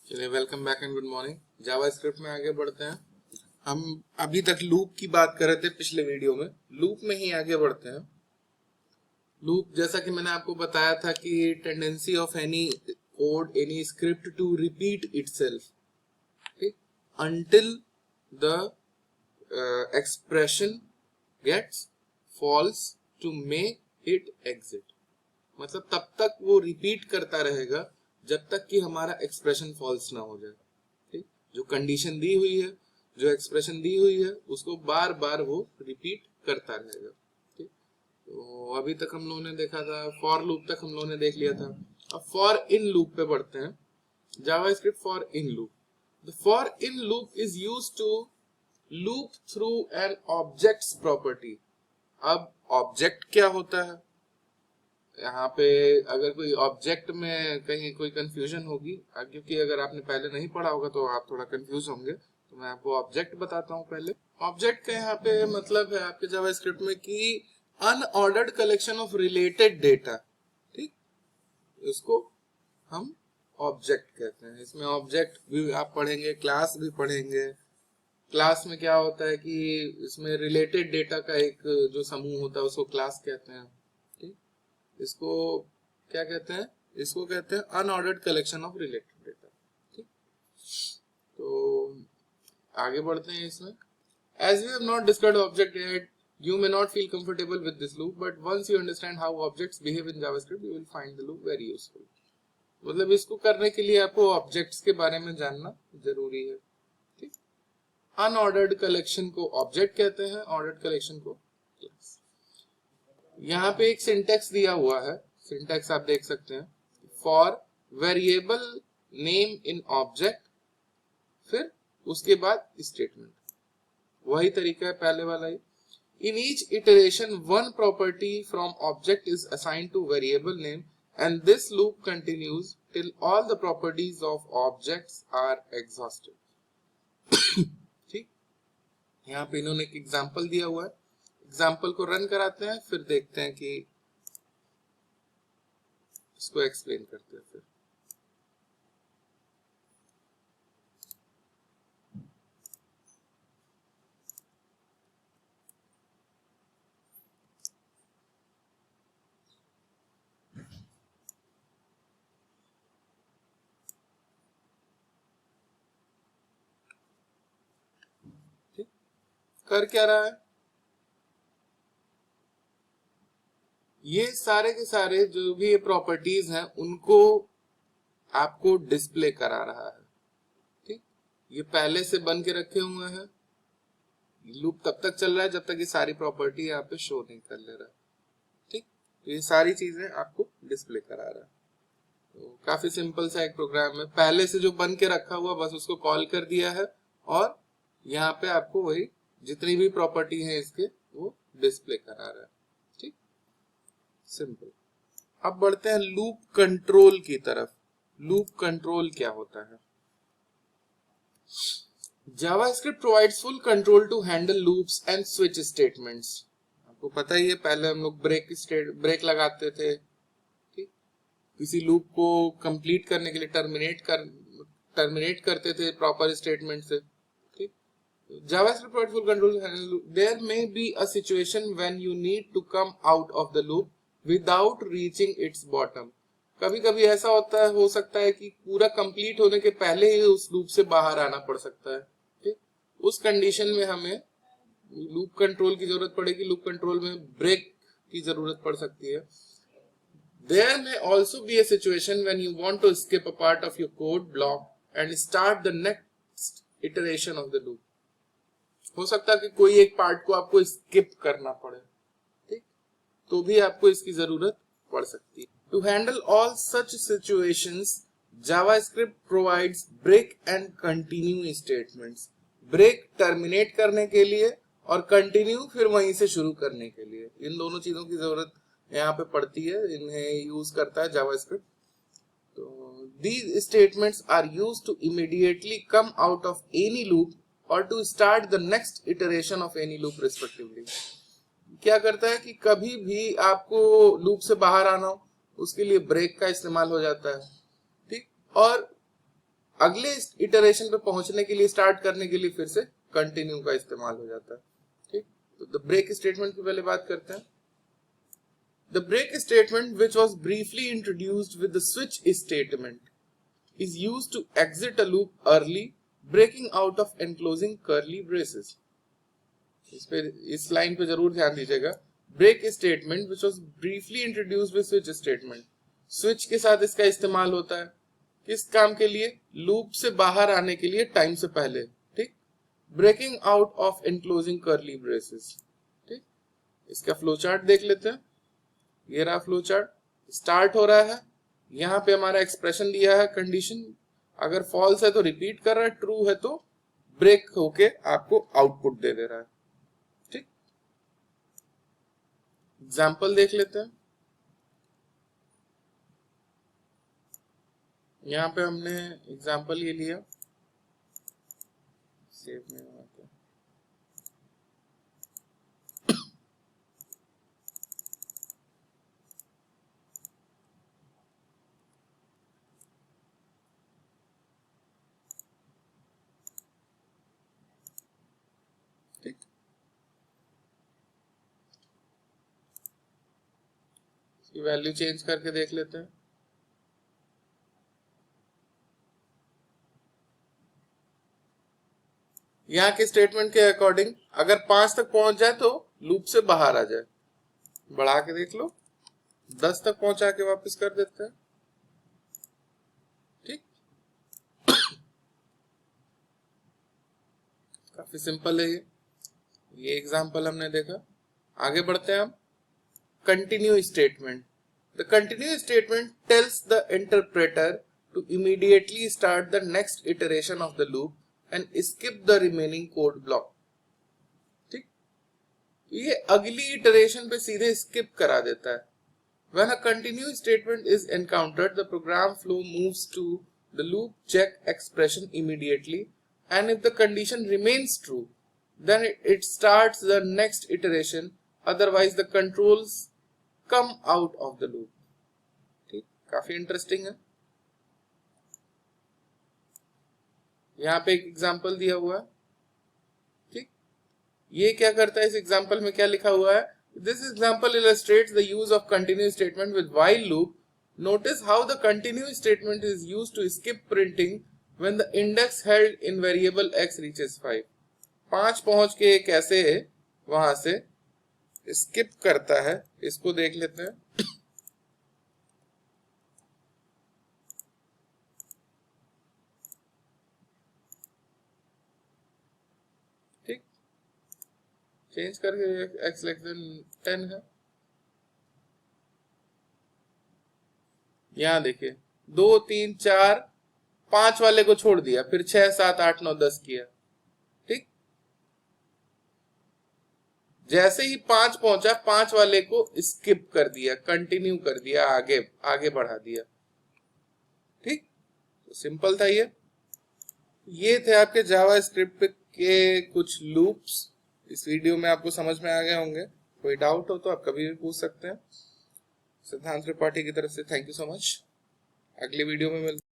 चलिए, welcome back and good morning. JavaScript में आगे बढ़ते हैं। हम अभी तक लूप की बात कर रहे थे पिछले वीडियो में। लूप में ही आगे बढ़ते हैं। लूप, जैसा कि मैंने आपको बताया था कि tendency of any code, any script to repeat itself, ठीक, until the expression gets false to make it exit। मतलब तब तक वो रिपीट करता रहेगा जब तक कि हमारा एक्सप्रेशन फॉल्स ना हो जाए। ठीक, जो कंडीशन दी हुई है, जो एक्सप्रेशन दी हुई है, उसको बार बार वो रिपीट करता रहेगा। ठीक, तो अभी तक हम लोगों ने देखा था फॉर लूप, तक हम लोगों ने देख लिया था। अब फॉर इन लूप पे बढ़ते हैं। JavaScript for in loop. The for in loop is used to loop through an objects property. अब ऑब्जेक्ट क्या होता है, यहाँ पे अगर कोई ऑब्जेक्ट में कहीं कोई कंफ्यूजन होगी, क्योंकि अगर आपने पहले नहीं पढ़ा होगा तो आप थोड़ा कंफ्यूज होंगे, तो मैं आपको ऑब्जेक्ट बताता हूँ। पहले ऑब्जेक्ट का यहाँ पे मतलब है आपके जावास्क्रिप्ट में कि unordered collection of related data. ठीक, इसको हम ऑब्जेक्ट कहते हैं। इसमें ऑब्जेक्ट भी आप पढ़ेंगे, क्लास भी पढ़ेंगे। क्लास में क्या होता है कि इसमें रिलेटेड डेटा का एक जो समूह होता है उसको क्लास कहते हैं। ठीक, इसको क्या कहते हैं? इसको कहते हैं unordered collection of related data. ठीक, तो आगे बढ़ते हैं इसमें। As we have not discussed object yet, you may not feel comfortable with this loop, but once you understand how objects behave in JavaScript, you will find the loop very useful। मतलब इसको करने के लिए आपको objects के बारे में जानना जरूरी है। ठीक, अनऑर्डर्ड कलेक्शन को ऑब्जेक्ट कहते हैं, ऑर्डर्ड कलेक्शन को क्लास। यहाँ पे एक सिंटेक्स दिया हुआ है, सिंटेक्स आप देख सकते हैं। For variable name in object, फिर उसके बाद स्टेटमेंट, वही तरीका है पहले वाला ही। In each iteration one property from object is assigned to variable name and this loop continues till all the properties of objects are exhausted. ठीक, यहाँ पे इन्होंने एक एग्जाम्पल दिया हुआ है। एग्जाम्पल को रन कराते हैं, फिर देखते हैं कि इसको एक्सप्लेन करते हैं। फिर ठीक, कर क्या रहा है, ये सारे के सारे जो भी ये प्रॉपर्टीज हैं उनको आपको डिस्प्ले करा रहा है। ठीक, ये पहले से बन के रखे हुए हैं। लूप तब तक चल रहा है जब तक ये सारी प्रॉपर्टी यहाँ पे शो नहीं कर ले रहा है। ठीक, तो ये सारी चीजें आपको डिस्प्ले करा रहा है। तो काफी सिंपल सा एक प्रोग्राम है, पहले से जो बन के रखा हुआ बस उसको कॉल कर दिया है और यहाँ पे आपको वही जितनी भी प्रॉपर्टी है इसके वो डिस्प्ले करा रहा है। ठीक, सिंपल। अब बढ़ते हैं लूप कंट्रोल की तरफ। लूप कंट्रोल क्या होता है? JavaScript provides full control to handle loops and switch statements. आपको पता ही है, पहले हम लोग ब्रेक लगाते थे। ठीक, किसी लूप को कंप्लीट करने के लिए टर्मिनेट करते थे प्रॉपर स्टेटमेंट से। ठीक, JavaScript provides full control to handle loop. There may be a situation when you need to come out of the loop without reaching its bottom. कभी कभी ऐसा होता है, हो सकता है कि पूरा कंप्लीट होने के पहले ही उस लूप से बाहर आना पड़ सकता है। ठीक, उस कंडीशन में हमें लूप कंट्रोल की जरूरत पड़ेगी। लूप कंट्रोल में ब्रेक की जरूरत पड़ सकती है। There may also be a situation when you want to skip a part of your code block and start the next iteration of the loop। हो सकता है कि कोई एक पार्ट को आपको स्किप करना पड़े। ठीक, तो भी आपको इसकी जरूरत पड़ सकती है। To handle all such situations, JavaScript provides break and continue statements। Break terminate करने के लिए और कंटिन्यू फिर वहीं से शुरू करने के लिए, इन दोनों चीजों की जरूरत यहाँ पे पड़ती है, इन्हें यूज करता है जावास्क्रिप्ट। तो these statements are used to immediately come out of any loop or to start the next iteration of any loop respectively। क्या करता है कि कभी भी आपको लूप से बाहर आना हो उसके लिए ब्रेक का इस्तेमाल हो जाता है। ठीक, और अगले इटरेशन पे पहुंचने के लिए, स्टार्ट करने के लिए फिर से कंटिन्यू का इस्तेमाल हो जाता है। ठीक, तो द ब्रेक स्टेटमेंट की पहले बात करते हैं। The break statement which was briefly introduced with the switch statement is used to exit a loop early, breaking out of enclosing curly braces. इस लाइन पे जरूर ध्यान दीजिएगा। Break statement which was briefly introduced with switch statement, switch के साथ इसका इस्तेमाल होता है किस काम के लिए? लूप से बाहर आने के लिए टाइम से पहले। ठीक, breaking out of enclosing curly braces. ठीक, इसका फ्लो चार्ट देख लेते हैं। ये रहा फ्लो चार्ट, स्टार्ट हो रहा है, यहाँ पे हमारा एक्सप्रेशन दिया है कंडीशन, अगर फॉल्स है तो रिपीट कर रहा है, ट्रू है तो ब्रेक होके आपको आउटपुट दे रहा है। ठीक, एग्जाम्पल देख लेते हैं। यहाँ पे हमने एग्जाम्पल ये लिया, सेव में आता है। वैल्यू चेंज करके देख लेते हैं। यहाँ के स्टेटमेंट के अकॉर्डिंग अगर 5 तक पहुंच जाए तो लूप से बाहर आ जाए, बढ़ा के देख लो, 10 तक पहुंचा के वापस कर देते हैं। ठीक, काफी सिंपल है ये एग्जांपल हमने देखा। आगे बढ़ते हैं हम। Continue statement, the continue statement tells the interpreter to immediately start the next iteration of the loop and skip the remaining code block। ठीक, ये अगली इटरेशन पे सीधे स्किप करा देता है। When a continuous statement is encountered, the program flow moves to the loop check expression immediately, and if the condition remains true, then it starts the next iteration, otherwise the controls come out of the loop। ठीक, काफी interesting है। यहाँ पे एक example दिया हुआ है। ठीक, ये क्या करता है, इस एग्जाम्पल में क्या लिखा हुआ है? This example illustrates the use of continuous statement with while loop. Notice how the continuous statement is used to skip printing when the index held in variable x reaches 5। 5 पहुंच के कैसे वहां से स्किप करता है, इसको देख लेते हैं। चेंज करके x लेस देन 10 है। यहां देखिए 2 3 4 5 वाले को छोड़ दिया, फिर 6 7 8 9 10 किया। ठीक, जैसे ही 5 पहुंचा 5 वाले को स्किप कर दिया, कंटिन्यू कर दिया, आगे आगे बढ़ा दिया। ठीक, तो सिंपल था ये थे आपके जावा स्क्रिप्ट के कुछ लूप्स। इस वीडियो में आपको समझ में आ गए होंगे। कोई डाउट हो तो आप कभी भी पूछ सकते हैं। सिद्धांत त्रिपाठी की तरफ से थैंक यू सो मच। अगली वीडियो में मिलते हैं।